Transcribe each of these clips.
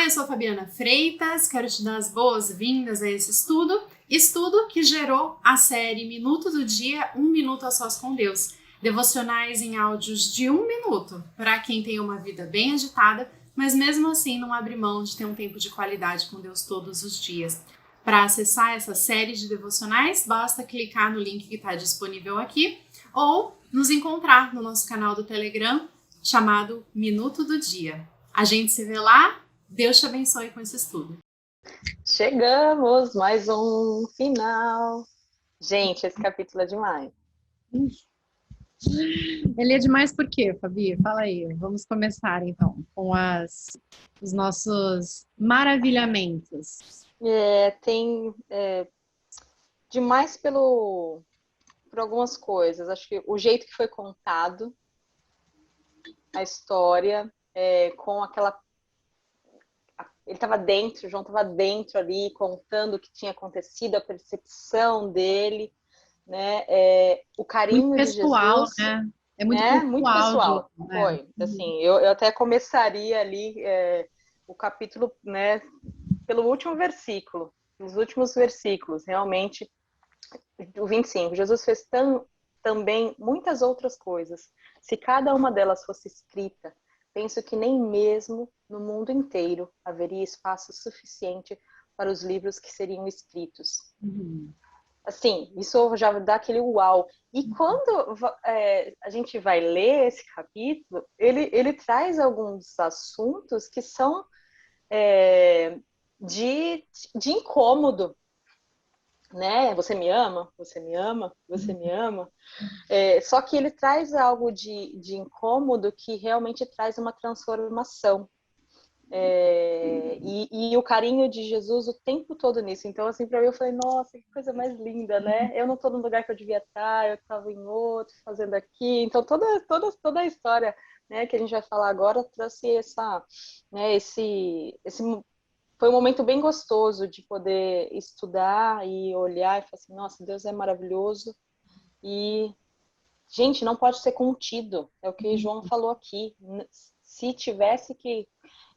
Eu sou a Fabiana Freitas, quero te dar as boas-vindas a esse estudo que gerou a série Minuto do Dia, 1 minuto a sós com Deus, devocionais em áudios de 1 minuto, para quem tem uma vida bem agitada, mas mesmo assim não abre mão de ter um tempo de qualidade com Deus todos os dias. Para acessar essa série de devocionais, basta clicar no link que está disponível aqui ou nos encontrar no nosso canal do Telegram, chamado Minuto do Dia. A gente se vê lá. Deus te abençoe com esse estudo. Chegamos, mais um final. Gente, esse capítulo é demais. Ele é demais por quê, Fabi? Fala aí. Vamos começar, então, com os nossos maravilhamentos. Tem demais por algumas coisas. Acho que o jeito que foi contado, a história, com aquela... Ele estava dentro, o João estava dentro ali, contando o que tinha acontecido, a percepção dele, né? O carinho muito pessoal, de Jesus. né? É muito pessoal. Muito pessoal. Né? Foi. Assim, eu até começaria ali o capítulo, né, pelo último versículo, os últimos versículos, realmente, o 25. Jesus fez também muitas outras coisas. Se cada uma delas fosse escrita, penso que nem mesmo no mundo inteiro haveria espaço suficiente para os livros que seriam escritos. Assim, isso já dá aquele uau. E quando a gente vai ler esse capítulo, ele traz alguns assuntos que são de incômodo. Né? Você me ama? Você me ama? Você me ama? Só que ele traz algo de incômodo que realmente traz uma transformação. E o carinho de Jesus o tempo todo nisso. Então, assim, para mim, eu falei, nossa, que coisa mais linda, né? Eu não estou no lugar que eu devia estar, eu estava em outro, fazendo aqui. Então, toda a história, né, que a gente vai falar agora trouxe esse foi um momento bem gostoso de poder estudar e olhar e falar assim, nossa, Deus é maravilhoso e, gente, não pode ser contido. É o que João falou aqui. Se tivesse que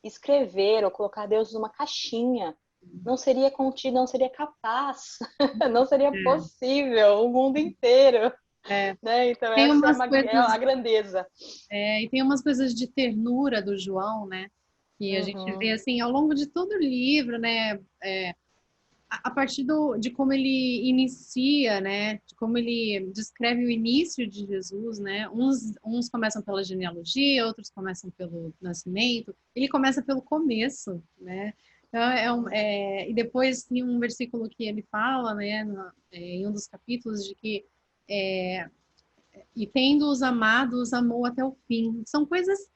escrever ou colocar Deus numa caixinha, não seria contido, não seria capaz, não seria possível, o mundo inteiro. Né? Então, tem essa é a grandeza. E tem umas coisas de ternura do João, né? Que a gente vê assim ao longo de todo o livro, né? A partir de como ele inicia, né? De como ele descreve o início de Jesus, né? Uns começam pela genealogia, outros começam pelo nascimento. Ele começa pelo começo, né? Então, e depois tem um versículo que ele fala, né? Em um dos capítulos de que e tendo-os amados, amou até o fim. São coisas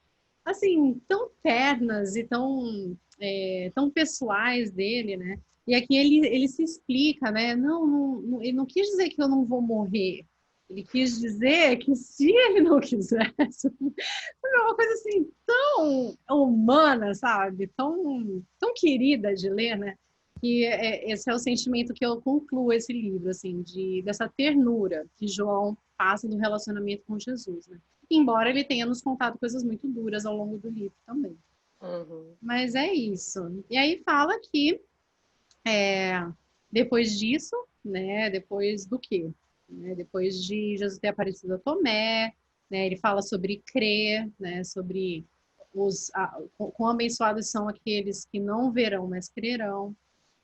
assim tão ternas e tão pessoais dele, né? E aqui ele se explica, né? Ele não quis dizer que eu não vou morrer. Ele quis dizer que se ele não quisesse, é uma coisa assim tão humana, sabe? Tão querida de ler, né? Que esse é o sentimento que eu concluo esse livro, assim, dessa ternura que João passa do relacionamento com Jesus, né? Embora ele tenha nos contado coisas muito duras ao longo do livro também. Mas é isso. E aí fala que depois disso, né? Depois do quê? Depois de Jesus ter aparecido a Tomé, né? Ele fala sobre crer, né? Sobre quão abençoados são aqueles que não verão, mas crerão.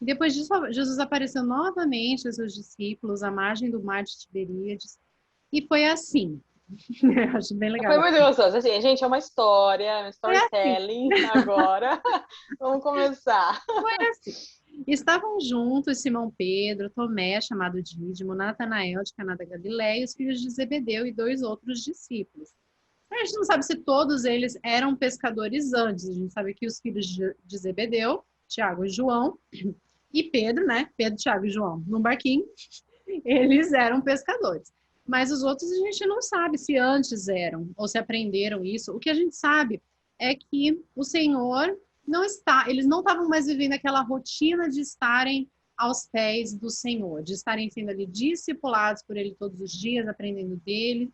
E depois disso, Jesus apareceu novamente aos seus discípulos à margem do mar de Tiberíades. E foi assim. Acho bem legal. Foi muito gostoso. Assim, gente, é uma história, um storytelling agora. Vamos começar. Foi assim. Estavam juntos Simão Pedro, Tomé, chamado Dídimo, Natanael, de Caná da Galileia, os filhos de Zebedeu e 2 outros discípulos. A gente não sabe se todos eles eram pescadores antes. A gente sabe que os filhos de Zebedeu, Tiago e João, e Pedro, né? Pedro, Tiago e João, num barquinho, eles eram pescadores. Mas os outros a gente não sabe se antes eram ou se aprenderam isso. O que a gente sabe é que o Senhor eles não estavam mais vivendo aquela rotina de estarem aos pés do Senhor, de estarem sendo ali discipulados por Ele todos os dias, aprendendo dele.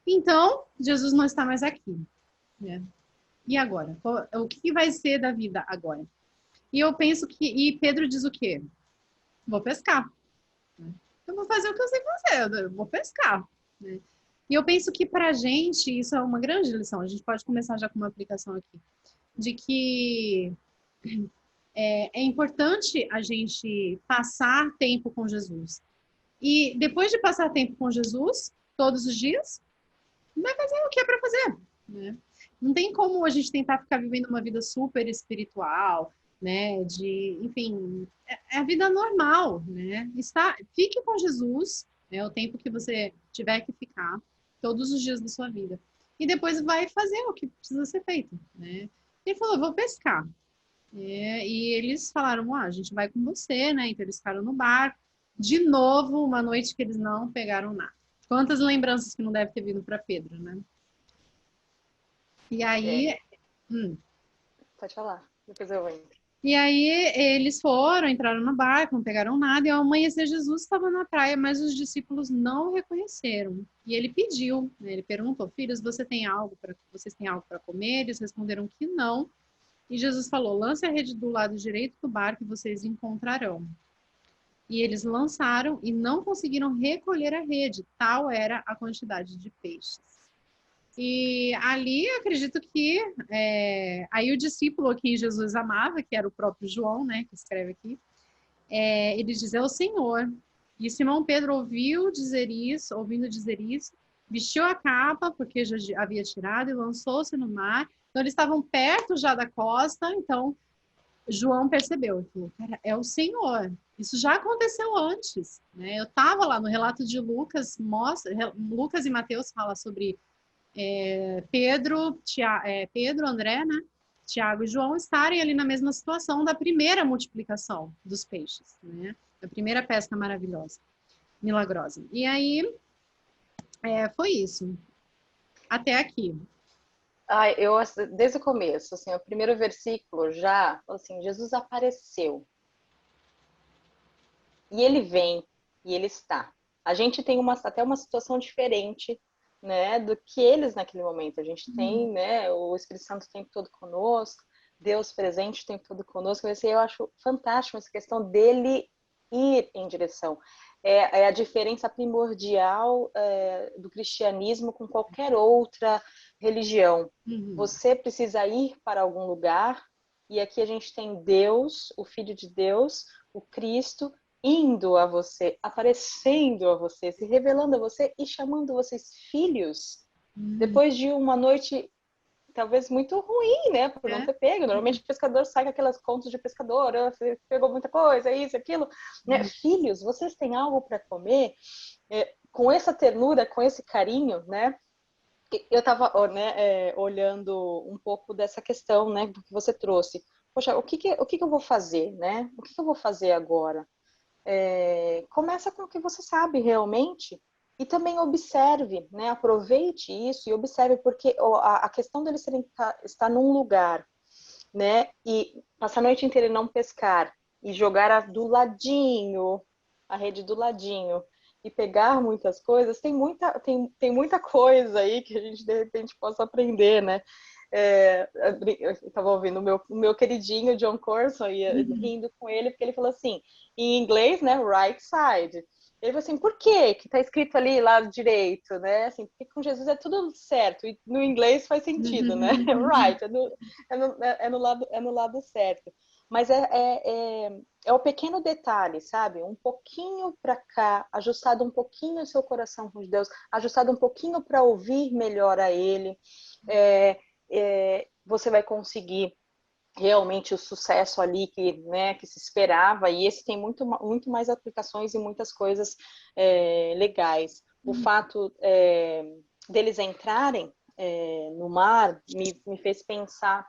Então, Jesus não está mais aqui, né? E agora? O que vai ser da vida agora? E eu penso que... E Pedro diz o quê? Vou pescar. Eu vou fazer o que eu sei fazer, eu vou pescar. Né? E eu penso que para a gente isso é uma grande lição. A gente pode começar já com uma aplicação aqui. De que é importante a gente passar tempo com Jesus. E depois de passar tempo com Jesus, todos os dias, vai fazer o que é para fazer. Né? Não tem como a gente tentar ficar vivendo uma vida super espiritual, né? De, enfim, é a vida normal, né? Fique com Jesus, né? O tempo que você tiver que ficar, todos os dias da sua vida. E depois vai fazer o que precisa ser feito, né? Ele falou, vou pescar. E eles falaram, a gente vai com você, né? Então eles ficaram no barco. De novo, uma noite que eles não pegaram nada. Quantas lembranças que não deve ter vindo para Pedro, né? E aí, Pode falar, depois eu entro. E aí eles entraram no barco, não pegaram nada, e ao amanhecer Jesus estava na praia, mas os discípulos não o reconheceram. E ele pediu, né? Ele perguntou, filhos, vocês têm algo para comer? Eles responderam que não. E Jesus falou, lance a rede do lado direito do barco e vocês encontrarão. E eles lançaram e não conseguiram recolher a rede, tal era a quantidade de peixes. E ali, acredito que aí o discípulo que Jesus amava, que era o próprio João, né, que escreve aqui, ele diz, é o Senhor. E Simão Pedro ouvindo dizer isso, vestiu a capa, porque já havia tirado, e lançou-se no mar. Então, eles estavam perto já da costa, então João percebeu, falou, cara, é o Senhor. Isso já aconteceu antes, né? Eu estava lá no relato de Lucas, Lucas e Mateus fala sobre Pedro, André, né? Tiago e João estarem ali na mesma situação da primeira multiplicação dos peixes, né? Da primeira pesca maravilhosa, milagrosa. E aí, foi isso. Até aqui. Eu, desde o começo, assim, o primeiro versículo já, assim, Jesus apareceu. E ele vem, e ele está. A gente tem até uma situação diferente, né, do que eles naquele momento. A gente tem, né, o Espírito Santo o tempo todo conosco, Deus presente o tempo todo conosco. Eu acho fantástico essa questão dele ir em direção. É a diferença primordial do cristianismo com qualquer outra religião. Você precisa ir para algum lugar, e aqui a gente tem Deus, o Filho de Deus, o Cristo, indo a você, aparecendo a você, se revelando a você e chamando vocês filhos. Depois de uma noite talvez muito ruim, né, por não ter pego. Normalmente o pescador sai com aquelas contas de pescador, você pegou muita coisa, isso, aquilo, né? Filhos, vocês têm algo para comer? Com essa ternura, com esse carinho, né? Eu estava olhando um pouco dessa questão, né, do que você trouxe. Poxa, o que eu vou fazer, né? O que eu vou fazer agora? Começa com o que você sabe realmente e também observe, né? Aproveite isso e observe, porque a questão deles estar num lugar, né? E passar a noite inteira e não pescar e jogar do ladinho, a rede do ladinho e pegar muitas coisas, tem muita coisa aí que a gente de repente possa aprender, né? Eu estava ouvindo o meu queridinho John Corson e rindo com ele, porque ele falou assim, em inglês, né, right side. Ele falou assim, por quê que está escrito ali, lado direito, né? Assim, porque com Jesus é tudo certo, e no inglês faz sentido, né? Right, no lado certo. Mas é o pequeno detalhe, sabe? Um pouquinho para cá, ajustado um pouquinho o seu coração com Deus, ajustado um pouquinho para ouvir melhor a Ele, você vai conseguir realmente o sucesso ali que se esperava, e esse tem muito mais aplicações e muitas coisas legais. O fato deles entrarem no mar me fez pensar,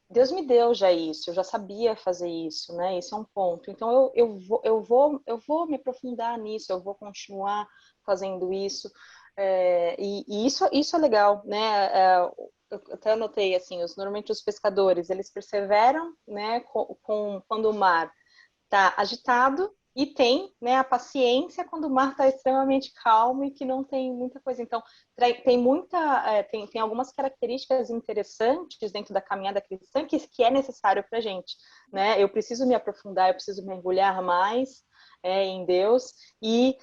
Deus me deu já isso, eu já sabia fazer isso, né? Esse é um ponto. Então eu vou me aprofundar nisso, eu vou continuar fazendo isso. E isso é legal, né? Eu até anotei assim, normalmente os pescadores, eles perseveram, né, quando o mar está agitado, e tem, né, a paciência quando o mar está extremamente calmo e que não tem muita coisa. Então, tem algumas características interessantes dentro da caminhada cristã que é necessário para a gente, né? Eu preciso me aprofundar, eu preciso mergulhar mais em Deus e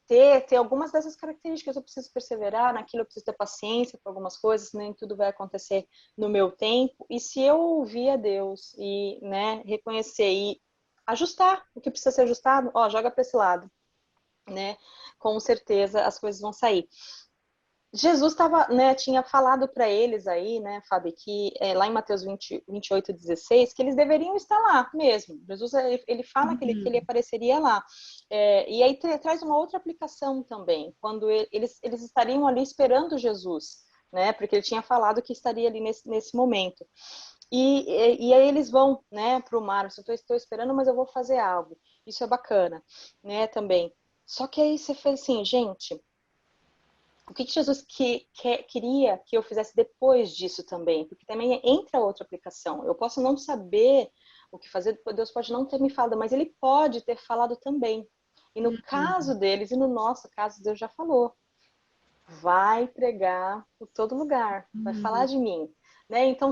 ter algumas dessas características. Eu preciso perseverar naquilo, eu preciso ter paciência com algumas coisas, nem tudo vai acontecer no meu tempo. E se eu ouvir a Deus e, né, reconhecer e ajustar o que precisa ser ajustado, joga para esse lado, né? Com certeza as coisas vão sair. Jesus tinha falado para eles aí, né, Fábio, que lá em Mateus 28:16, que eles deveriam estar lá mesmo. Jesus, ele fala que ele apareceria lá. E aí traz uma outra aplicação também, quando eles estariam ali esperando Jesus, né, porque ele tinha falado que estaria ali nesse momento. E aí eles vão, né, para o mar. Eu estou esperando, mas eu vou fazer algo. Isso é bacana, né, também. Só que aí você fez assim, gente, o que Jesus queria que eu fizesse depois disso também? Porque também entra outra aplicação. Eu posso não saber o que fazer, Deus pode não ter me falado, mas ele pode ter falado também. E no caso deles, e no nosso caso, Deus já falou. Vai pregar por todo lugar, vai falar de mim. Né? Então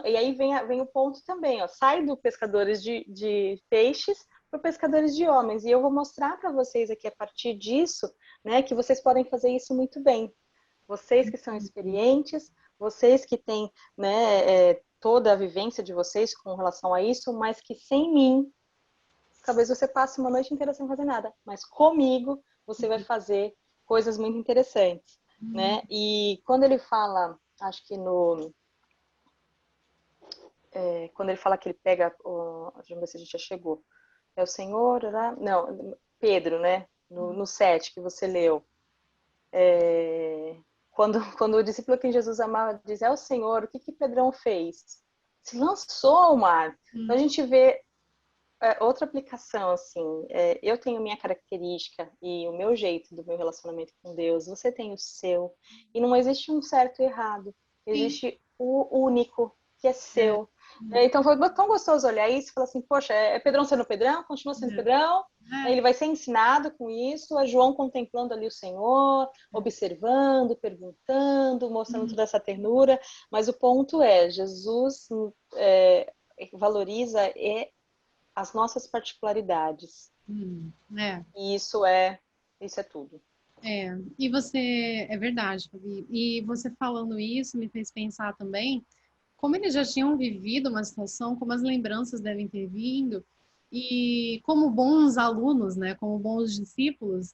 e aí vem o ponto também, sai do pescadores de peixes para pescadores de homens. E eu vou mostrar para vocês aqui a partir disso, né, que vocês podem fazer isso muito bem. Vocês que são experientes, vocês que têm, né, toda a vivência de vocês com relação a isso, mas que sem mim, talvez você passe uma noite inteira sem fazer nada, mas comigo você vai fazer coisas muito interessantes, né? E quando ele fala, acho que quando ele fala que ele pega, deixa eu ver se a gente já chegou, é o Senhor, não, Pedro, né? No 7 que você leu. Quando o discípulo que Jesus amava diz, é o Senhor, o que Pedrão fez? Se lançou ao mar. Então a gente vê outra aplicação, assim, eu tenho minha característica e o meu jeito do meu relacionamento com Deus, você tem o seu, e não existe um certo e errado, existe o único, que é seu. Então foi tão gostoso olhar isso e falar assim, poxa, é Pedrão sendo Pedrão, continua sendo Pedrão, ele vai ser ensinado com isso, a João contemplando ali o Senhor, observando, perguntando, mostrando toda essa ternura, mas o ponto Jesus valoriza as nossas particularidades. E isso é tudo. E você, é verdade, Fabi. E você falando isso me fez pensar também como eles já tinham vivido uma situação, como as lembranças devem ter vindo, e como bons alunos, né, como bons discípulos,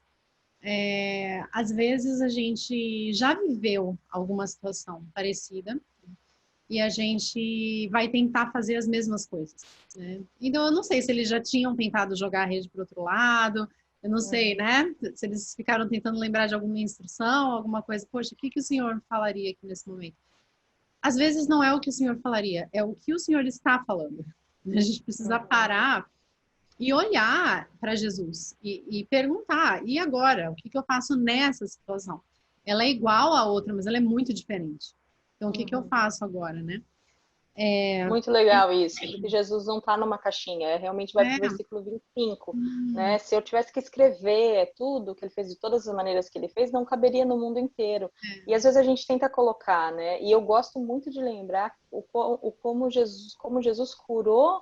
às vezes a gente já viveu alguma situação parecida e a gente vai tentar fazer as mesmas coisas, né? Então eu não sei se eles já tinham tentado jogar a rede para o outro lado, eu não sei, né? Se eles ficaram tentando lembrar de alguma instrução, alguma coisa, poxa, o que o senhor falaria aqui nesse momento? Às vezes não é o que o senhor falaria, é o que o senhor está falando. A gente precisa parar e olhar para Jesus e perguntar, e agora? O que eu faço nessa situação? Ela é igual à outra, mas ela é muito diferente. Então, o que eu faço agora, né? Muito legal isso, porque Jesus não está numa caixinha, realmente vai para o versículo 25, né? Se eu tivesse que escrever tudo que ele fez, de todas as maneiras que ele fez, não caberia no mundo inteiro. E às vezes a gente tenta colocar, né? E eu gosto muito de lembrar como Jesus curou,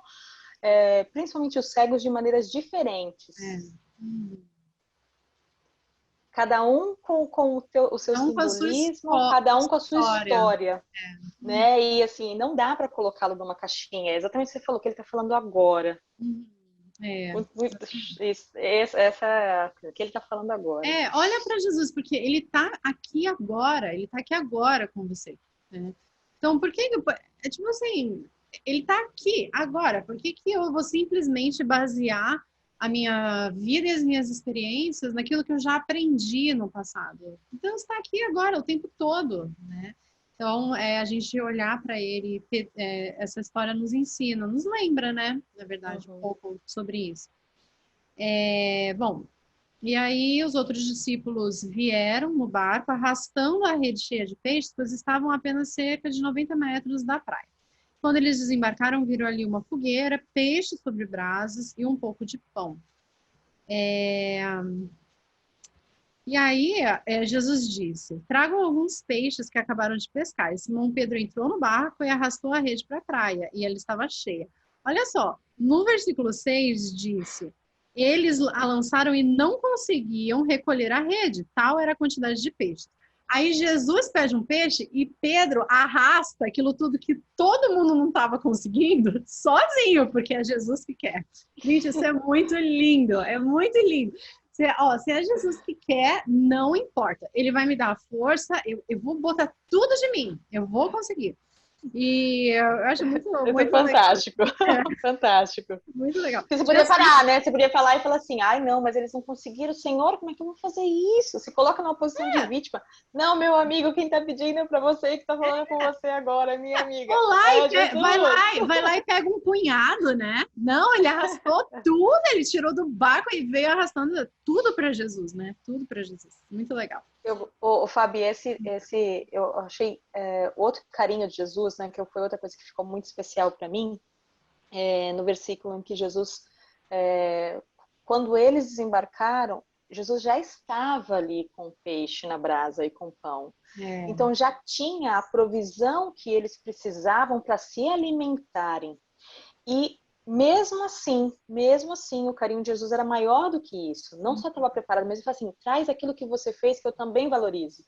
principalmente os cegos, de maneiras diferentes. Cada um com o seu simbolismo, cada um com a sua história. Né? E assim, não dá para colocá-lo numa caixinha. É exatamente o que você falou, que ele está falando agora. Essa que ele está falando agora. Olha para Jesus, porque ele está aqui agora, com você. Né? Então, por que é tipo assim, ele está aqui agora, por que eu vou simplesmente basear a minha vida e as minhas experiências naquilo que eu já aprendi no passado? Então, está aqui agora, o tempo todo, né? Então, a gente olhar para ele, essa história nos ensina, nos lembra, né? Na verdade, um pouco sobre isso. Bom, e aí os outros discípulos vieram no barco, arrastando a rede cheia de peixes, pois estavam a apenas cerca de 90 metros da praia. Quando eles desembarcaram, viram ali uma fogueira, peixes sobre brasas e um pouco de pão. É, E aí, Jesus disse: tragam alguns peixes que acabaram de pescar. E Simão Pedro entrou no barco e arrastou a rede para a praia, e ela estava cheia. Olha só, no versículo 6 disse: eles a lançaram e não conseguiam recolher a rede, tal era a quantidade de peixe. Aí Jesus pede um peixe e Pedro arrasta aquilo tudo que todo mundo não estava conseguindo sozinho, porque é Jesus que quer. Gente, isso é muito lindo, é muito lindo. Se é Jesus que quer, não importa. Ele vai me dar a força, eu vou botar tudo de mim, eu vou conseguir. E eu acho muito, Isso é muito legal. fantástico. Fantástico. Muito legal. Porque você podia parar, né? Você podia falar e falar assim, ai não, mas eles não conseguiram, Senhor, como é que eu vou fazer isso? Se coloca numa posição de vítima. Não, meu amigo, quem tá pedindo é pra você, que tá falando com você agora, é minha amiga. Vai lá e pega um punhado, né? Não, ele arrastou tudo, ele tirou do barco e veio arrastando tudo para Jesus, né? Tudo para Jesus. Muito legal. Fabi, eu achei outro carinho de Jesus, né? Que foi outra coisa que ficou muito especial para mim, no versículo em que Jesus, quando eles desembarcaram, Jesus já estava ali com peixe na brasa e com pão. Então já tinha a provisão que eles precisavam para se alimentarem. E mesmo assim, o carinho de Jesus era maior do que isso. Não só estava preparado, mas ele falou assim, traz aquilo que você fez que eu também valorizo.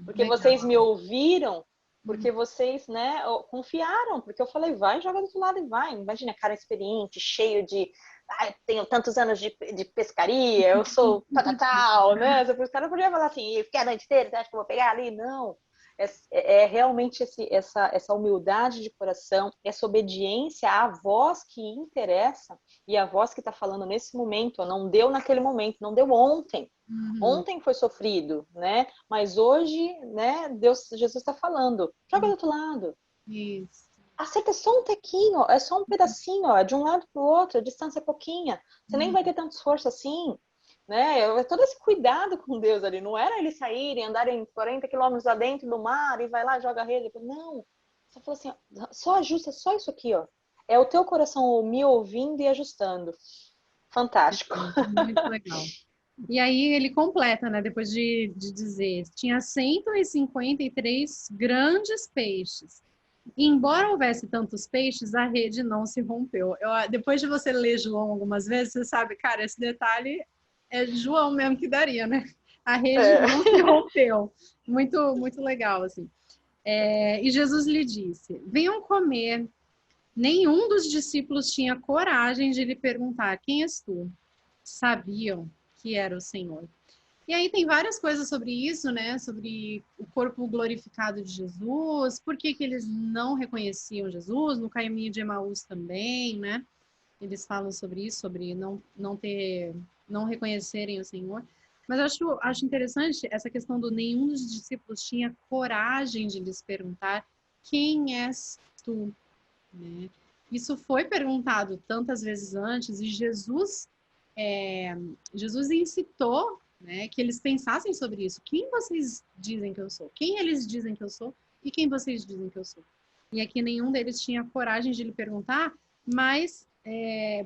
Porque legal. vocês me ouviram, porque vocês, né, confiaram, porque eu falei, vai, joga do outro lado e vai. Imagina, cara experiente, cheio de, tenho tantos anos de pescaria, eu sou tal, né? Os caras podiam falar assim, fiquei a noite inteira, você acha que eu vou pegar ali? Não. Realmente essa humildade de coração, essa obediência à voz que interessa, e a voz que está falando nesse momento, não deu naquele momento, não deu ontem. Ontem foi sofrido, né? Mas hoje, né, Jesus está falando, joga do outro lado. Isso. Acerta só um tequinho, é só um pedacinho, ó, de um lado para o outro, a distância é pouquinha. Você nem vai ter tanto esforço assim, né? Todo esse cuidado com Deus ali. Não era eles saírem, andarem 40 quilômetros lá dentro do mar e vai lá, joga a rede. Não. Você falou assim, ó, só ajusta só isso aqui, ó. É o teu coração me ouvindo e ajustando. Fantástico. Muito legal. E aí ele completa, né? Depois de dizer, tinha 153 grandes peixes. E embora houvesse tantos peixes, a rede não se rompeu. Depois de você ler João algumas vezes, você sabe, cara, esse detalhe é João mesmo que daria, né? A rede não se rompeu. Muito, muito legal, assim. E Jesus lhe disse: venham comer. Nenhum dos discípulos tinha coragem de lhe perguntar: quem és tu? Sabiam que era o Senhor. E aí tem várias coisas sobre isso, né? Sobre o corpo glorificado de Jesus, por que eles não reconheciam Jesus, no caminho de Emaús também, né? Eles falam sobre isso, sobre não reconhecerem o Senhor. Mas acho interessante essa questão do nenhum dos discípulos tinha coragem de lhes perguntar quem és tu, né? Isso foi perguntado tantas vezes antes e Jesus incitou, né, que eles pensassem sobre isso. Quem vocês dizem que eu sou? Quem eles dizem que eu sou? E quem vocês dizem que eu sou? E aqui nenhum deles tinha coragem de lhe perguntar, mas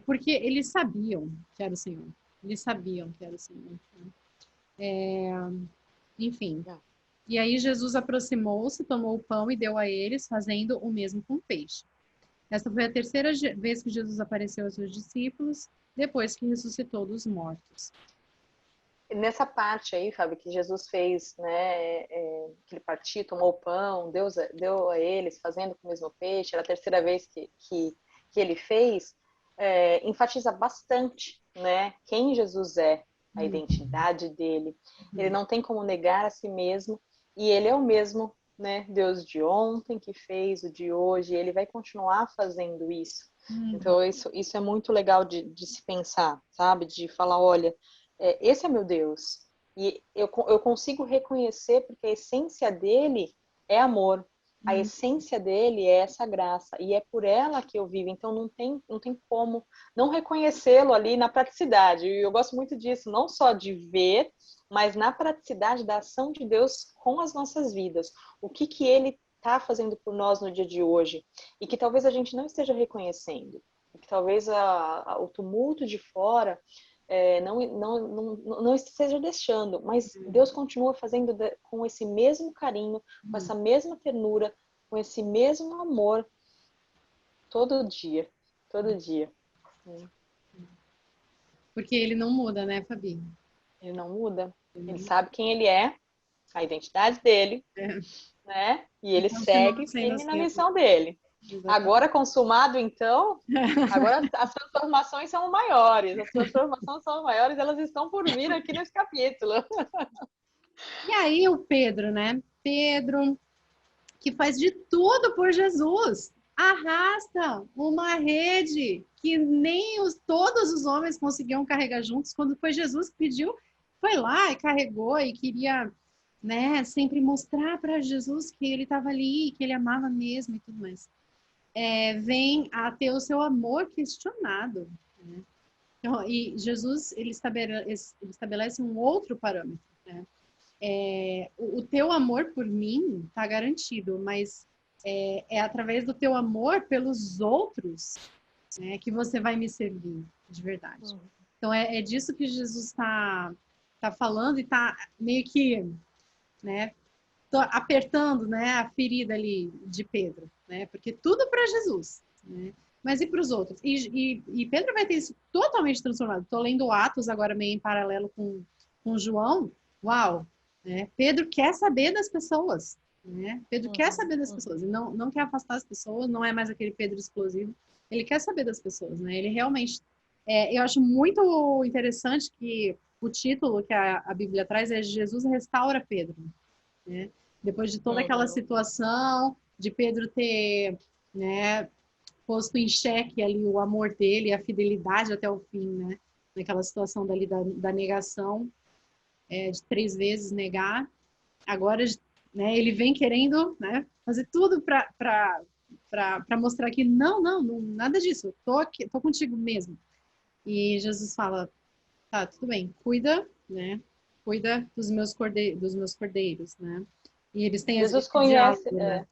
porque eles sabiam que era o Senhor. Eles sabiam que era o Senhor. Enfim. E aí Jesus aproximou-se, tomou o pão e deu a eles, fazendo o mesmo com o peixe. Essa foi a terceira vez que Jesus apareceu aos seus discípulos, depois que ressuscitou dos mortos. Nessa parte aí, Fábio, que Jesus fez, né, que ele partiu, tomou o pão, Deus deu a eles, fazendo com o mesmo peixe, era a terceira vez que ele fez, enfatiza bastante, né, quem Jesus é, a identidade dele. Ele não tem como negar a si mesmo, e ele é o mesmo, né, Deus de ontem que fez, o de hoje, e ele vai continuar fazendo isso. Então, isso é muito legal de se pensar, sabe? De falar, olha, esse é meu Deus. E eu consigo reconhecer porque a essência dele é amor. A essência dele é essa graça. E é por ela que eu vivo. Então não tem como não reconhecê-lo ali na praticidade. E eu gosto muito disso, não só de ver, mas na praticidade da ação de Deus com as nossas vidas. O que ele está fazendo por nós no dia de hoje. E que talvez a gente não esteja reconhecendo. Que talvez o tumulto de fora não esteja deixando, mas Deus continua fazendo com esse mesmo carinho, com essa mesma ternura, com esse mesmo amor, todo dia, todo dia. Porque ele não muda, né, Fabi? Ele não muda, ele sabe quem ele é, a identidade dele, né? E ele segue firme na missão dele. Exatamente. Agora consumado, então, agora as transformações são maiores. As transformações são maiores, elas estão por vir aqui nesse capítulo. E aí o Pedro, né? Pedro, que faz de tudo por Jesus, arrasta uma rede que nem todos os homens conseguiam carregar juntos. Quando foi Jesus que pediu, foi lá e carregou e queria, né, sempre mostrar para Jesus que ele estava ali, que ele amava mesmo e tudo mais. Vem a ter o seu amor questionado, né? Então, e Jesus ele estabelece um outro parâmetro, né? O teu amor por mim está garantido, mas é através do teu amor pelos outros, né, que você vai me servir de verdade. Então é disso que Jesus tá falando e está meio que, né, apertando, né, a ferida ali de Pedro, né, porque tudo para Jesus, né, mas e para os outros? E Pedro vai ter isso totalmente transformado. Estou lendo Atos agora meio em paralelo com João. Uau! Né? Pedro quer saber das pessoas, né? Pedro quer saber das pessoas e não quer afastar as pessoas, não é mais aquele Pedro explosivo. Ele quer saber das pessoas, né? Ele realmente... eu acho muito interessante que o título que a Bíblia traz é Jesus restaura Pedro, né? Depois de toda aquela situação de Pedro ter, né, posto em xeque ali o amor dele, a fidelidade até o fim, né? Naquela situação dali da negação, de 3 vezes negar. Agora, né, ele vem querendo, né, fazer tudo para mostrar que não, nada disso, eu tô aqui, tô contigo mesmo. E Jesus fala, tá, tudo bem, cuida, né? Cuida dos meus cordeiros, né? E eles têm Jesus esse conhece, diálogo, né?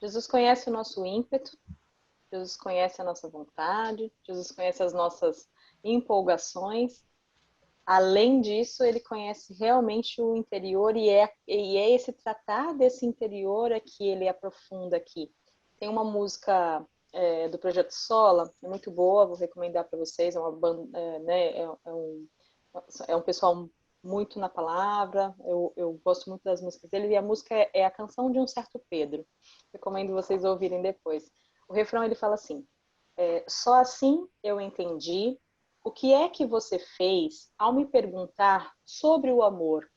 Jesus conhece o nosso ímpeto, Jesus conhece a nossa vontade, Jesus conhece as nossas empolgações. Além disso, ele conhece realmente o interior e é esse tratar desse interior é que ele aprofunda aqui. Tem uma música do Projeto Sola, é muito boa, vou recomendar para vocês, é uma banda, né, é um pessoal muito na palavra, eu gosto muito das músicas dele, e a música é a canção de um certo Pedro. Recomendo vocês ouvirem depois. O refrão ele fala assim, só assim eu entendi o que é que você fez ao me perguntar sobre o amor.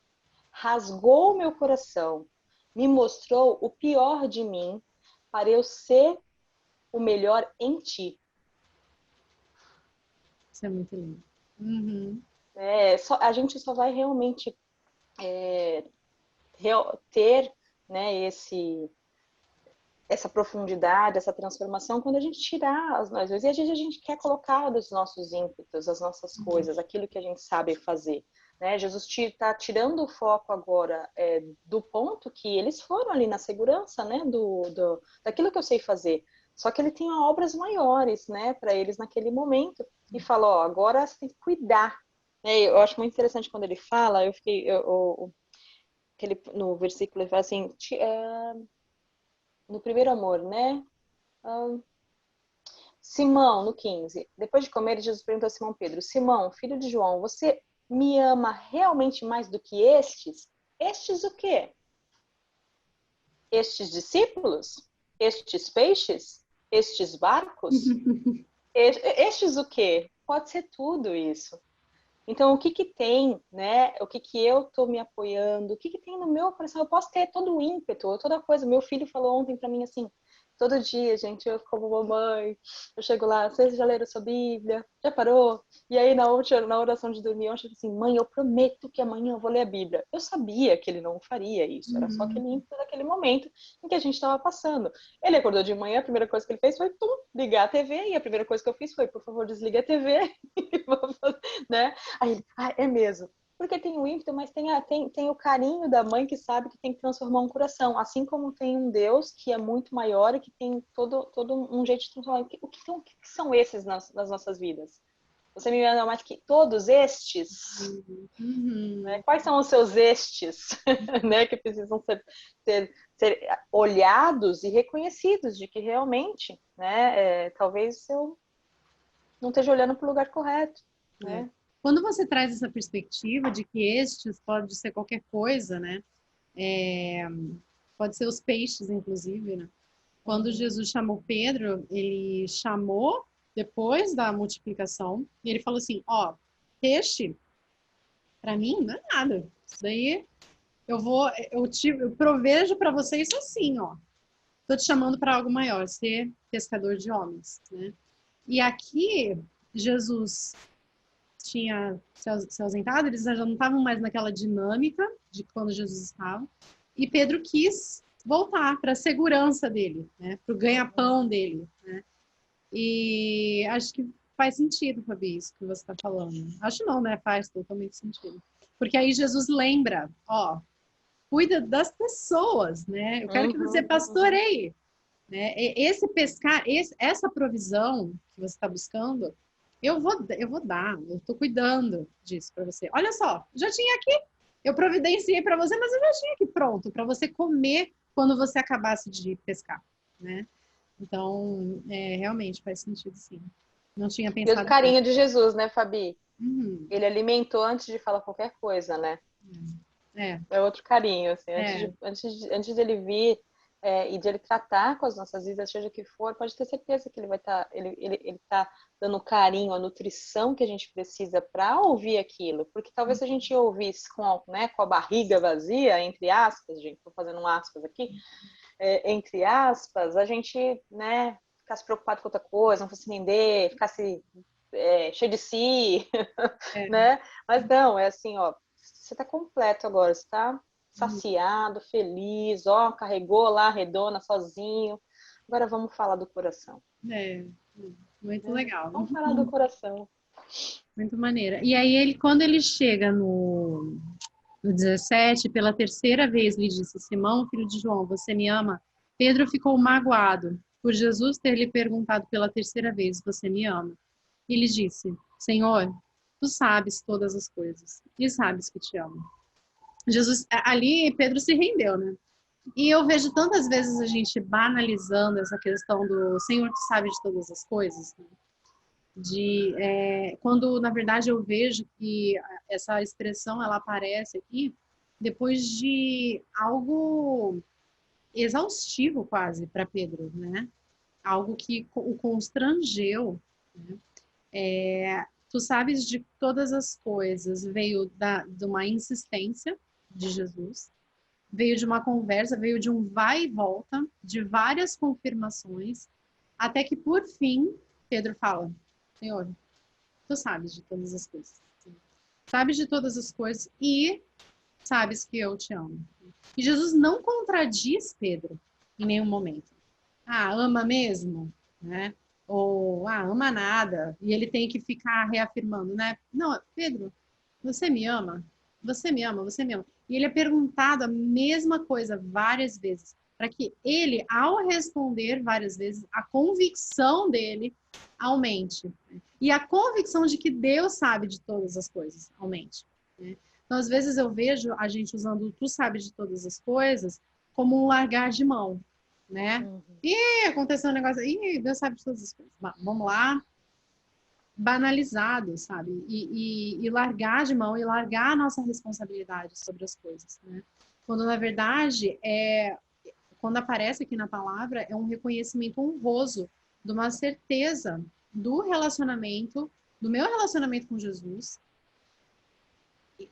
Rasgou meu coração, me mostrou o pior de mim para eu ser o melhor em ti. Isso é muito lindo. Uhum. A gente só vai realmente ter, né, essa profundidade, essa transformação, quando a gente tirar as nossas... E às vezes a gente quer colocar dos nossos ímpetos, as nossas coisas, aquilo que a gente sabe fazer. Né? Jesus está tirando o foco agora do ponto que eles foram ali na segurança, né? Daquilo que eu sei fazer. Só que ele tem obras maiores, né, para eles naquele momento. E fala, ó, agora você tem que cuidar. Eu acho muito interessante quando ele fala, no versículo ele fala assim, no primeiro amor, né? Simão, no 15. Depois de comer, Jesus perguntou a Simão Pedro, Simão, filho de João, você me ama realmente mais do que estes? Estes o quê? Estes discípulos? Estes peixes? Estes barcos? Estes o quê? Pode ser tudo isso. Então, o que tem, né? O que eu estou me apoiando? O que tem no meu coração? Eu posso ter todo o ímpeto, toda coisa. Meu filho falou ontem para mim assim, todo dia, gente, eu como mamãe, eu chego lá, vocês já leram sua Bíblia? Já parou? E aí, na oração de dormir, eu falei assim, mãe, eu prometo que amanhã eu vou ler a Bíblia. Eu sabia que ele não faria isso, era só aquele ímpeto daquele momento em que a gente estava passando. Ele acordou de manhã, a primeira coisa que ele fez foi ligar a TV, e a primeira coisa que eu fiz foi, por favor, desliga a TV, né? Aí ele, é mesmo. Porque tem o ímpeto, mas tem o carinho da mãe que sabe que tem que transformar um coração. Assim como tem um Deus que é muito maior e que tem todo um jeito de transformar. O que são esses nas nossas vidas? Você me ama mais que todos estes? Né? Quais são os seus estes, né? Que precisam ser olhados e reconhecidos de que realmente, né? Talvez eu não esteja olhando para o lugar correto, né? Quando você traz essa perspectiva de que estes pode ser qualquer coisa, né? Pode ser os peixes, inclusive, né? Quando Jesus chamou Pedro, ele chamou depois da multiplicação e ele falou assim, ó, peixe, para mim não é nada. Isso daí eu provejo para vocês assim, ó. Tô te chamando para algo maior, ser pescador de homens, né? E aqui Jesus tinha se ausentado, eles já não estavam mais naquela dinâmica de quando Jesus estava. E Pedro quis voltar para a segurança dele, né? Para o ganha-pão dele, né? E acho que faz sentido, Fabi, isso que você está falando. Acho não, né? Faz totalmente sentido. Porque aí Jesus lembra, ó, cuida das pessoas, né? Eu quero que você pastoreie, né? Essa provisão que você está buscando, eu vou dar, eu estou cuidando disso para você. Olha só, já tinha aqui, eu providenciei para você, mas eu já tinha aqui pronto para você comer quando você acabasse de pescar, né? Então, realmente faz sentido, sim. Não tinha E pensado o carinho de Jesus, né, Fabi? Ele alimentou antes de falar qualquer coisa, né? É outro carinho, assim, antes de ele vir e de ele tratar com as nossas vidas, seja o que for, pode ter certeza que ele vai estar, ele tá dando carinho, a nutrição que a gente precisa para ouvir aquilo, porque talvez se a gente ouvisse com a barriga vazia, entre aspas, gente, estou fazendo um aspas aqui, entre aspas, a gente, né, ficasse preocupado com outra coisa, não fosse render, ficasse cheio de si, né? Mas não, é assim, ó, você tá completo agora, você tá saciado, feliz, ó, carregou lá, redona sozinho. Agora vamos falar do coração. Muito legal. Vamos falar do coração. Muito maneira. E aí, quando ele chega no 17, pela terceira vez lhe disse, Simão, filho de João, você me ama? Pedro ficou magoado por Jesus ter lhe perguntado pela terceira vez, você me ama? E lhe disse, Senhor, tu sabes todas as coisas e sabes que te amo. Jesus, ali Pedro se rendeu, né? E eu vejo tantas vezes a gente banalizando essa questão do Senhor, tu sabe de todas as coisas, né? Quando na verdade eu vejo que essa expressão ela aparece aqui depois de algo exaustivo quase para Pedro, né? Algo que o constrangeu, né? Tu sabes de todas as coisas, veio de uma insistência de Jesus, veio de uma conversa, veio de um vai e volta, de várias confirmações, até que por fim Pedro fala, Senhor, tu sabes de todas as coisas. Sabes de todas as coisas e sabes que eu te amo. E Jesus não contradiz Pedro em nenhum momento. Ama mesmo? Né? Ou, ama nada. E ele tem que ficar reafirmando, né? Não, Pedro, você me ama? Você me ama? Você me ama? E ele é perguntado a mesma coisa várias vezes, para que ele, ao responder várias vezes, a convicção dele aumente. E a convicção de que Deus sabe de todas as coisas aumente. Né? Então, às vezes eu vejo a gente usando tu sabe de todas as coisas como um largar de mão, né? E aconteceu um negócio, Deus sabe de todas as coisas. Vamos lá, banalizado, sabe? E largar de mão e largar a nossa responsabilidade sobre as coisas, né? Quando, na verdade, quando aparece aqui na palavra, é um reconhecimento honroso de uma certeza do relacionamento, do meu relacionamento com Jesus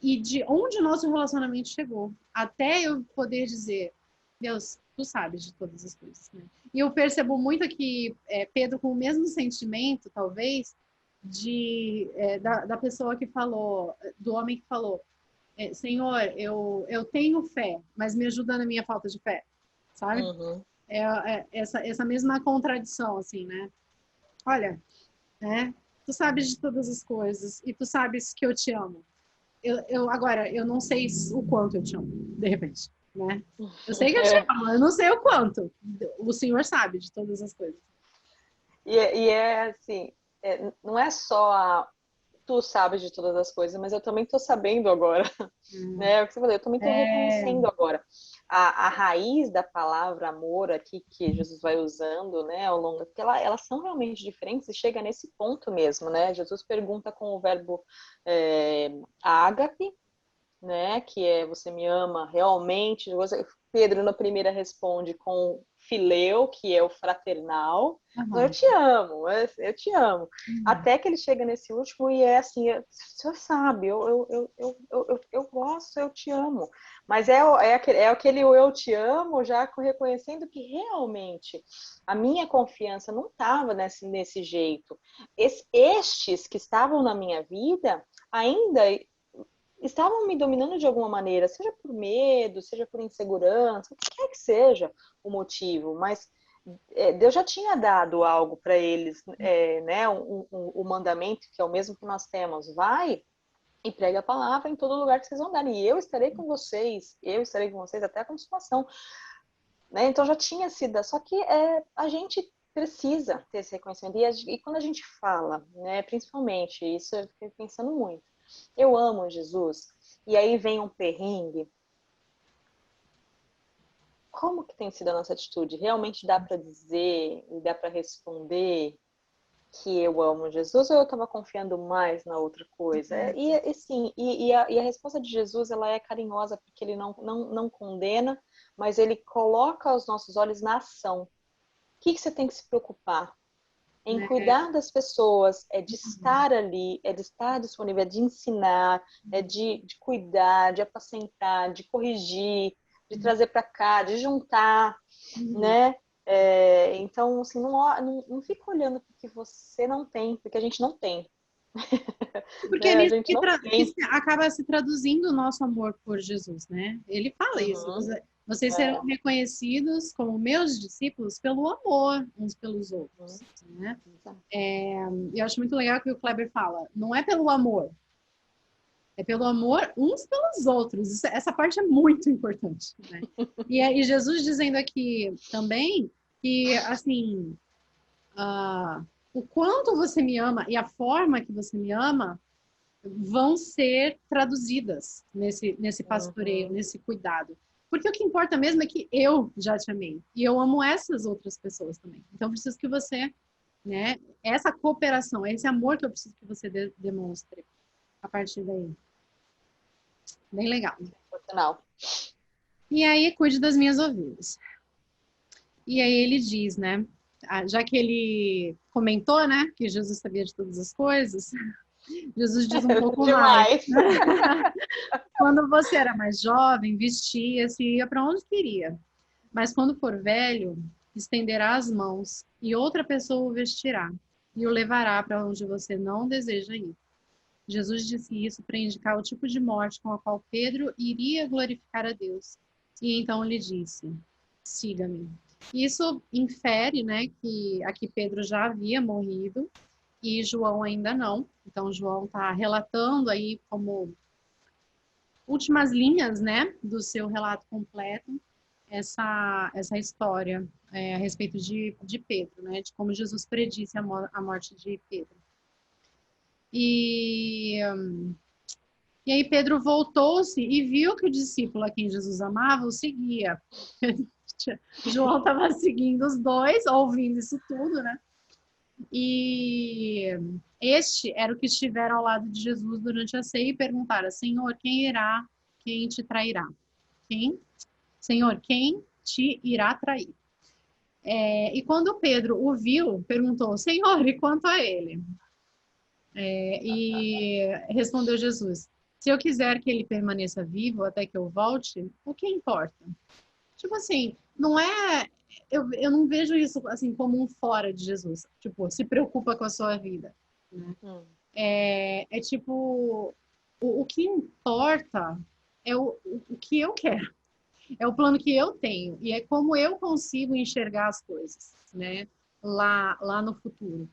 e de onde o nosso relacionamento chegou. Até eu poder dizer, Deus, tu sabes de todas as coisas, né? E eu percebo muito aqui, Pedro, com o mesmo sentimento, talvez, da pessoa que falou, do homem que falou, Senhor, eu tenho fé, mas me ajuda na minha falta de fé, sabe? Essa mesma contradição, assim, né? Olha, né? Tu sabes de todas as coisas e tu sabes que eu te amo. Agora, eu não sei o quanto eu te amo, de repente, né? Eu sei que eu te amo, eu não sei o quanto. O Senhor sabe de todas as coisas. E assim, não é só tu sabes de todas as coisas, mas eu também estou sabendo agora, né? O que você falou, eu também estou reconhecendo agora. A raiz da palavra amor aqui que Jesus vai usando, né, ao longo, porque elas são realmente diferentes e chega nesse ponto mesmo, né? Jesus pergunta com o verbo ágape, né, que é você me ama realmente. Pedro na primeira responde com fileu, que é o fraternal. Então, eu te amo, eu te amo. Até que ele chega nesse último e é assim, o senhor sabe, eu gosto, eu te amo. Mas aquele eu te amo já reconhecendo que realmente a minha confiança não estava nesse jeito. Estes que estavam na minha vida ainda estavam me dominando de alguma maneira, seja por medo, seja por insegurança, o que quer que seja o motivo, mas Deus já tinha dado algo para eles, né, o mandamento, que é o mesmo que nós temos, vai e prega a palavra em todo lugar que vocês vão dar, e eu estarei com vocês até a consumação, né? Então já tinha sido, só que a gente precisa ter esse reconhecimento, e quando a gente fala, né, principalmente, isso eu fiquei pensando muito, eu amo Jesus, e aí vem um perrengue, como que tem sido a nossa atitude? Realmente dá para dizer e dá para responder que eu amo Jesus, ou eu estava confiando mais na outra coisa? E a resposta de Jesus, ela é carinhosa, porque ele não condena, mas ele coloca os nossos olhos na ação. O que você tem que se preocupar? Em cuidar das pessoas, de estar ali, de estar disponível, de ensinar, de cuidar, de apacentar, de corrigir, de trazer para cá, de juntar, né? Então, assim, não fica olhando porque você não tem, porque a gente não tem. Porque né? é A nisso gente não tem. acaba se traduzindo o nosso amor por Jesus, né? Ele fala isso. Vocês serão reconhecidos como meus discípulos pelo amor uns pelos outros, né? E eu acho muito legal que o Kleber fala, não é pelo amor, é pelo amor uns pelos outros. Essa parte é muito importante, né? E Jesus dizendo aqui também que, assim, o quanto você me ama e a forma que você me ama vão ser traduzidas nesse pastoreio, nesse cuidado. Porque o que importa mesmo é que eu já te amei. E eu amo essas outras pessoas também. Então, eu preciso que você, né, essa cooperação, esse amor que eu preciso que você demonstre a partir daí. Bem legal. Sensacional. E aí, cuide das minhas ovelhas. E aí ele diz, né, já que ele comentou, né, que Jesus sabia de todas as coisas, Jesus diz um pouco mais. Quando você era mais jovem, vestia-se e ia para onde queria. Mas quando for velho, estenderá as mãos e outra pessoa o vestirá e o levará para onde você não deseja ir. Jesus disse isso para indicar o tipo de morte com a qual Pedro iria glorificar a Deus. E então lhe disse: siga-me. Isso infere, né, que aqui Pedro já havia morrido e João ainda não. Então João está relatando aí como últimas linhas, né, do seu relato completo, essa história a respeito de Pedro, né, de como Jesus predisse a morte de Pedro. E aí Pedro voltou-se e viu que o discípulo a quem Jesus amava o seguia. João estava seguindo os dois, ouvindo isso tudo, né? E este era o que estiveram ao lado de Jesus durante a ceia e perguntaram: Senhor, quem irá, quem te trairá? Quem? Senhor, quem te irá trair? E quando Pedro o viu, perguntou: Senhor, e quanto a ele? E respondeu Jesus: Se eu quiser que ele permaneça vivo até que eu volte, o que importa? Tipo assim, não é. Eu não vejo isso assim como um fora de Jesus. Tipo, se preocupa com a sua vida. Né? Tipo, o que importa é o que eu quero. É o plano que eu tenho. E é como eu consigo enxergar as coisas, né? Lá no futuro.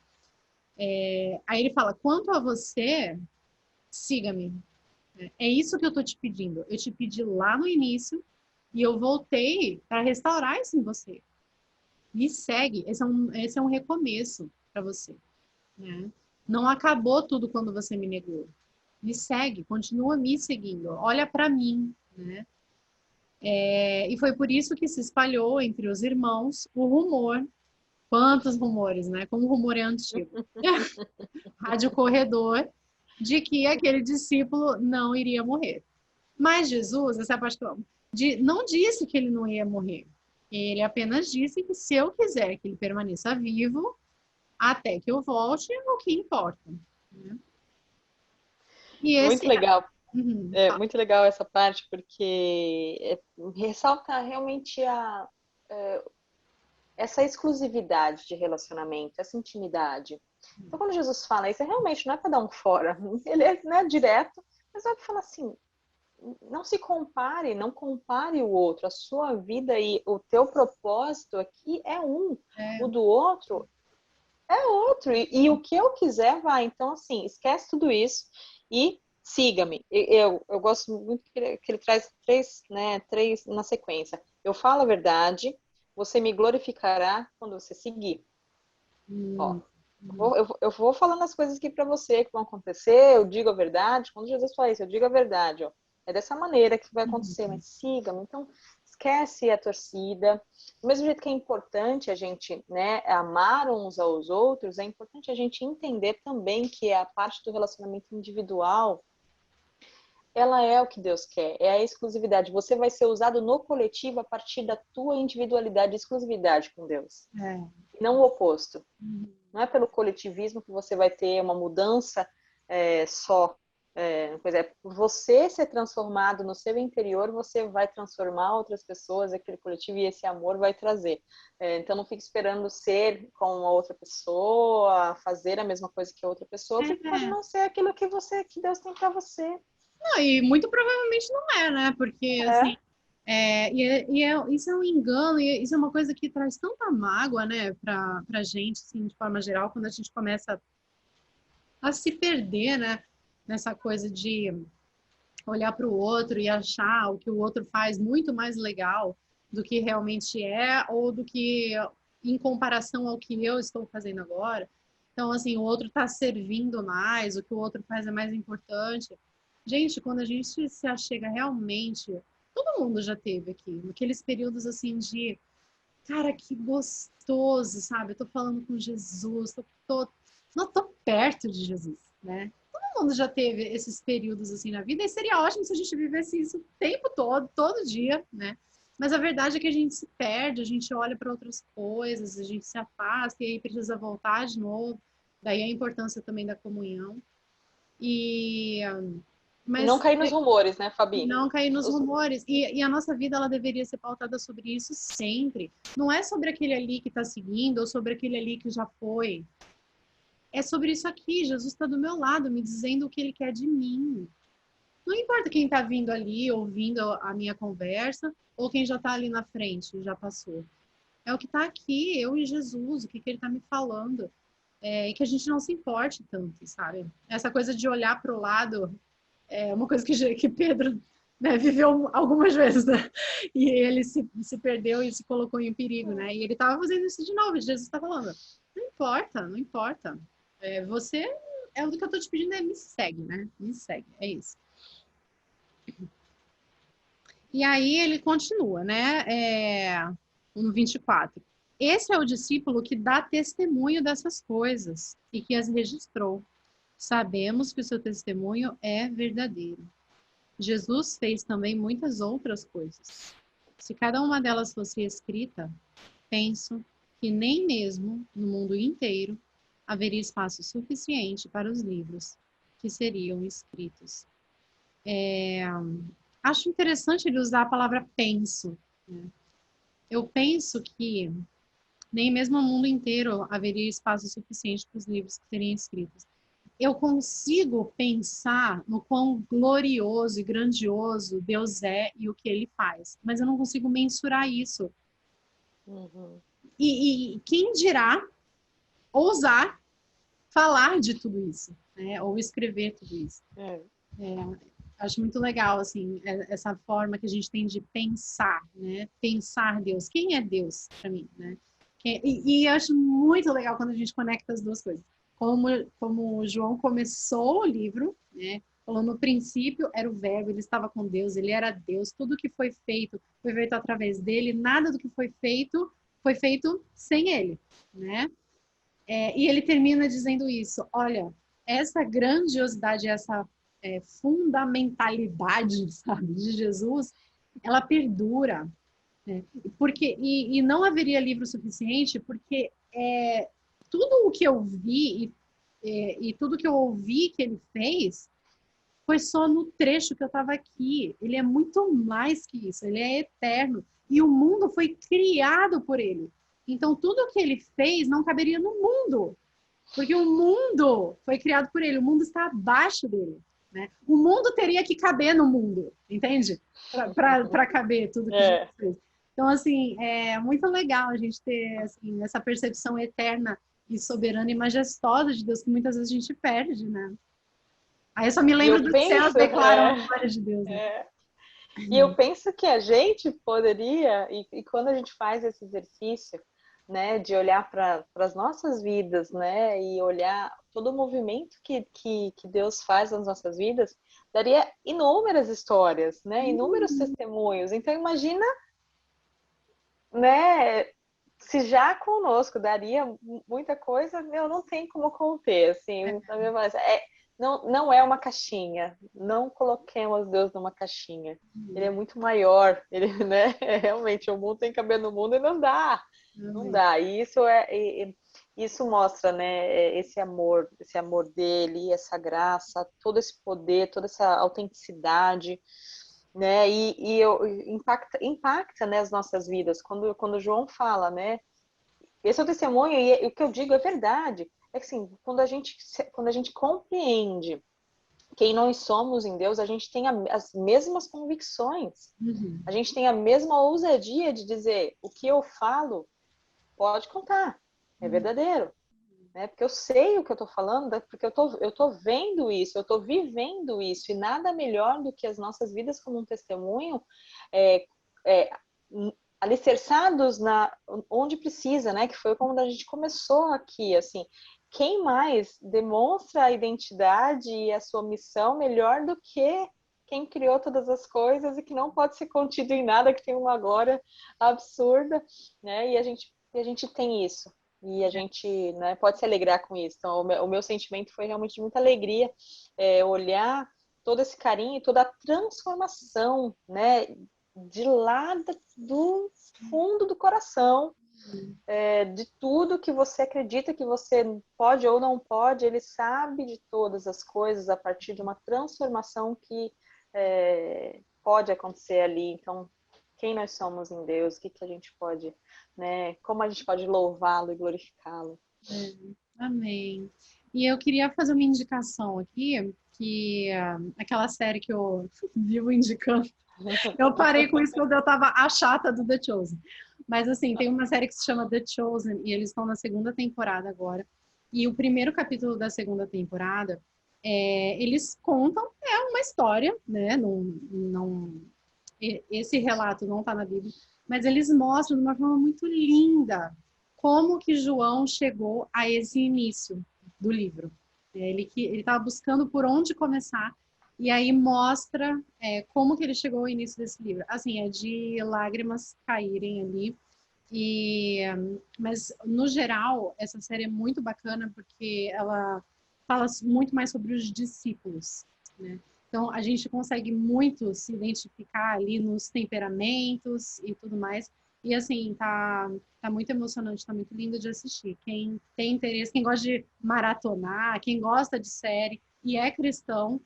Aí ele fala, quanto a você, siga-me. É isso que eu tô te pedindo. Eu te pedi lá no início e eu voltei para restaurar isso em você. Me segue. Esse é um recomeço para você. Né? Não acabou tudo quando você me negou. Me segue, continua me seguindo. Olha para mim, né? E foi por isso que se espalhou entre os irmãos o rumor. Quantos rumores, né? Como o rumor é antigo. Rádio Corredor, de que aquele discípulo não iria morrer. Mas Jesus, essa parte que eu amo, não disse que ele não ia morrer. Ele apenas disse que se eu quiser que ele permaneça vivo, até que eu volte, é o que importa. Né? E Muito esse... legal. Uhum, É tá. muito legal essa parte, porque ressalta realmente essa exclusividade de relacionamento, essa intimidade. Então, quando Jesus fala isso, realmente não é para dar um fora. Ele é, né, direto, mas é para falar assim, não se compare, não compare o outro. A sua vida e o teu propósito aqui é um. O do outro é outro. E o que eu quiser vai. Então, assim, esquece tudo isso e siga-me. Eu gosto muito que ele traz três na sequência. Eu falo a verdade, você me glorificará quando você seguir. Ó, eu vou falando as coisas aqui para você que vão acontecer, eu digo a verdade. Quando Jesus fala isso, eu digo a verdade, ó. É dessa maneira que vai acontecer, mas siga-me. Então, esquece a torcida. Do mesmo jeito que é importante a gente, né, amar uns aos outros, é importante a gente entender também que a parte do relacionamento individual, ela é o que Deus quer, é a exclusividade. Você vai ser usado no coletivo a partir da tua individualidade e exclusividade com Deus. Não o oposto. Não é pelo coletivismo que você vai ter uma mudança só. Pois é, por você ser transformado no seu interior, você vai transformar outras pessoas, aquele coletivo, e esse amor vai trazer. Então, não fique esperando ser com a outra pessoa, fazer a mesma coisa que a outra pessoa, porque pode não ser aquilo que Deus tem para você. Não, e muito provavelmente não é, né? Porque, assim, isso é um engano, e isso é uma coisa que traz tanta mágoa, né, pra gente, assim, de forma geral, quando a gente começa a se perder, né, nessa coisa de olhar para o outro e achar o que o outro faz muito mais legal do que realmente é, ou do que em comparação ao que eu estou fazendo agora. Então, assim, o outro está servindo mais, o que o outro faz é mais importante. Gente, quando a gente se achega realmente, todo mundo já teve aqui, naqueles períodos assim de, cara, que gostoso, sabe? Eu tô falando com Jesus, não tô perto de Jesus, né? Todo mundo já teve esses períodos assim na vida, e seria ótimo se a gente vivesse isso o tempo todo, todo dia, né? Mas a verdade é que a gente se perde, a gente olha para outras coisas, a gente se afasta e aí precisa voltar de novo. Daí a importância também da comunhão. E E não mas cair nos rumores, né, Fabi? não cair nos rumores. E a nossa vida, ela deveria ser pautada sobre isso sempre. Não é sobre aquele ali que está seguindo ou sobre aquele ali que já foi. É sobre isso aqui. Jesus está do meu lado, me dizendo o que ele quer de mim. Não importa quem está vindo ali, ouvindo a minha conversa, ou quem já está ali na frente, já passou. É o que está aqui, eu e Jesus, o que ele está me falando. E que a gente não se importe tanto, sabe? Essa coisa de olhar para o lado é uma coisa que Pedro, né, viveu algumas vezes, né? E ele se perdeu e se colocou em perigo, né? E ele estava fazendo isso de novo. Jesus está falando: não importa, não importa. Você é o que eu estou te pedindo, me segue, né? Me segue, é isso. E aí ele continua, né? No 24. Esse é o discípulo que dá testemunho dessas coisas e que as registrou. Sabemos que o seu testemunho é verdadeiro. Jesus fez também muitas outras coisas. Se cada uma delas fosse escrita, penso que nem mesmo no mundo inteiro haveria espaço suficiente para os livros que seriam escritos. Acho interessante ele usar a palavra penso. Né? Eu penso que nem mesmo no mundo inteiro haveria espaço suficiente para os livros que seriam escritos. Eu consigo pensar no quão glorioso e grandioso Deus é e o que ele faz, mas eu não consigo mensurar isso. Uhum. E quem dirá ousar falar de tudo isso, né? Ou escrever tudo isso. Acho muito legal, assim, essa forma que a gente tem de pensar, né? Pensar Deus. Quem é Deus para mim, né? E acho muito legal quando a gente conecta as duas coisas. como João começou o livro, né? Falou, no princípio era o Verbo, ele estava com Deus, ele era Deus, tudo que foi feito através dele, nada do que foi feito sem ele, né? E ele termina dizendo isso, olha, essa grandiosidade, essa fundamentalidade, sabe, de Jesus, ela perdura, né? Porque, e não haveria livro suficiente, porque tudo o que eu vi e tudo que eu ouvi que ele fez foi só no trecho que eu estava aqui. Ele é muito mais que isso, ele é eterno. E o mundo foi criado por ele. Então, tudo que ele fez não caberia no mundo, porque o mundo foi criado por ele, o mundo está abaixo dele. Né? O mundo teria que caber no mundo, entende? Para caber tudo que Jesus fez. Então, assim, é muito legal a gente ter assim, essa percepção eterna e soberana e majestosa de Deus, que muitas vezes a gente perde, né? Aí eu só me lembro dos céus declaram a glória de Deus. Né? E eu penso que a gente poderia, e quando a gente faz esse exercício, né, de olhar para as nossas vidas, né, e olhar todo o movimento que Deus faz nas nossas vidas, daria inúmeras histórias, né, inúmeros testemunhos. Então imagina, né, se já conosco daria muita coisa, meu, não tem como conter, assim, não é uma caixinha, não coloquemos Deus numa caixinha, ele é muito maior, ele, né, realmente, o mundo tem que caber no mundo e não dá, não dá, e isso mostra, né, esse amor dele, essa graça, todo esse poder, toda essa autenticidade, né, impacta, né, as nossas vidas, quando João fala, né, esse é o testemunho, e o que eu digo é verdade, é que assim, quando a gente compreende quem nós somos em Deus, a gente tem as mesmas convicções, a gente tem a mesma ousadia de dizer, o que eu falo, pode contar, é verdadeiro, né? Porque eu sei o que eu estou falando, porque eu tô vendo isso, eu estou vivendo isso, e nada melhor do que as nossas vidas como um testemunho, alicerçados onde precisa, né? Que foi como a gente começou aqui, assim. Quem mais demonstra a identidade e a sua missão melhor do que quem criou todas as coisas e que não pode ser contido em nada, que tem uma glória absurda, né? E a gente tem isso. E a gente, né, pode se alegrar com isso. Então, o meu sentimento foi realmente de muita alegria, olhar todo esse carinho, toda a transformação, né, de lá do fundo do coração, de tudo que você acredita que você pode ou não pode, ele sabe de todas as coisas a partir de uma transformação que pode acontecer ali. Então, quem nós somos em Deus, o que a gente pode, né, como a gente pode louvá-lo e glorificá-lo. Amém. E eu queria fazer uma indicação aqui, que aquela série que eu vivo indicando, eu parei com isso quando eu tava a chata do The Chosen. Mas assim, tem uma série que se chama The Chosen e eles estão na segunda temporada agora. E o primeiro capítulo da segunda temporada, eles contam, uma história, né? Esse relato não está na Bíblia, mas eles mostram de uma forma muito linda como que João chegou a esse início do livro. Ele estava buscando por onde começar, e aí mostra como que ele chegou ao início desse livro. Assim, é de lágrimas caírem ali. Mas, no geral, essa série é muito bacana porque ela fala muito mais sobre os discípulos, né? Então, a gente consegue muito se identificar ali nos temperamentos e tudo mais. E, assim, tá muito emocionante, tá muito lindo de assistir. Quem tem interesse, quem gosta de maratonar, quem gosta de série e é cristão,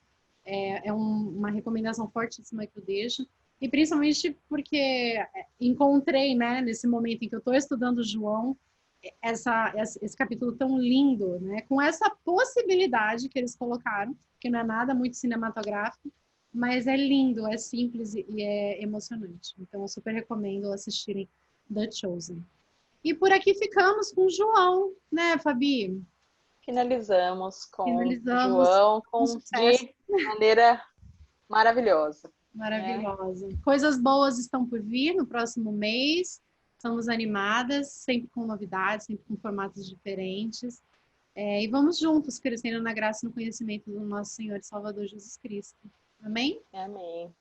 uma recomendação fortíssima que eu deixo. E principalmente porque encontrei, né, nesse momento em que eu estou estudando João, esse capítulo tão lindo, né, com essa possibilidade que eles colocaram, que não é nada muito cinematográfico, mas é lindo, é simples e é emocionante. Então, eu super recomendo assistirem The Chosen. E por aqui ficamos com João, né, Fabi? Finalizamos com João de maneira maravilhosa. Maravilhosa. Coisas boas estão por vir no próximo mês. Estamos animadas, sempre com novidades, sempre com formatos diferentes. E vamos juntos crescendo na graça e no conhecimento do nosso Senhor e Salvador Jesus Cristo. Amém? Amém.